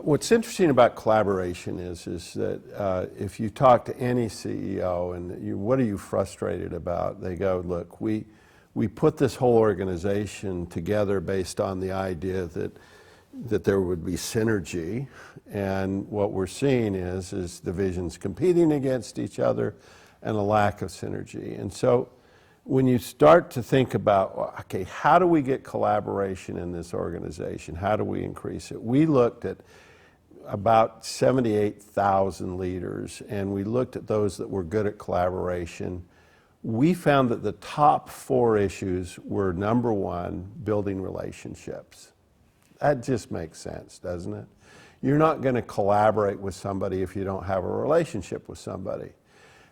What's interesting about collaboration is that if you talk to any CEO and what are you frustrated about, they go, look, we put this whole organization together based on the idea that there would be synergy, and what we're seeing is divisions competing against each other and a lack of synergy. And so when you start to think about, okay, how do we get collaboration in this organization? How do we increase it? We looked at about 78,000 leaders, and we looked at those that were good at collaboration. We found that the top 4 issues were, number 1, building relationships. That just makes sense, doesn't it? You're not going to collaborate with somebody if you don't have a relationship with somebody.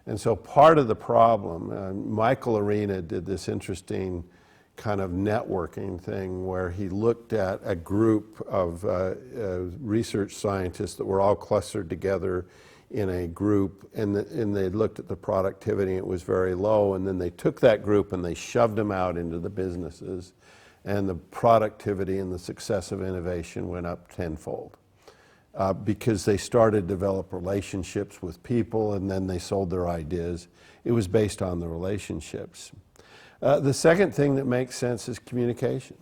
And so part of the problem, Michael Arena did this interesting kind of networking thing where he looked at a group of research scientists that were all clustered together in a group, and they looked at the productivity, and it was very low, and then they took that group and they shoved them out into the businesses, and the productivity and the success of innovation went up tenfold. Because they started to develop relationships with people, and then they sold their ideas. It was based on the relationships. The second thing that makes sense is communication.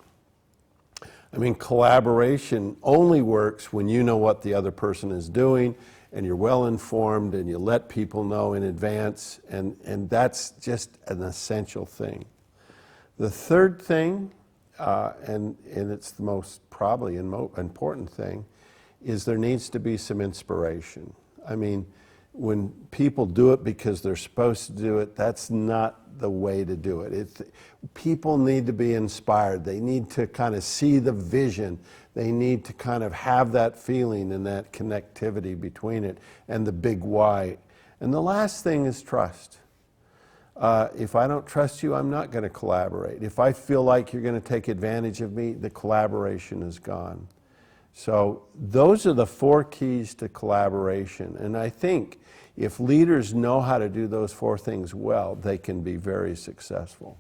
I mean, collaboration only works when you know what the other person is doing, and you're well informed, and you let people know in advance, and that's just an essential thing. The third thing, and it's the most probably important thing, is there needs to be some inspiration. I mean, when people do it because they're supposed to do it, that's not the way to do it. People need to be inspired. They need to kind of see the vision. They need to kind of have that feeling and that connectivity between it and the big why. And the last thing is trust. If I don't trust you, I'm not going to collaborate. If I feel like you're going to take advantage of me, the collaboration is gone. So those are the 4 keys to collaboration. And I think if leaders know how to do those 4 things well, they can be very successful.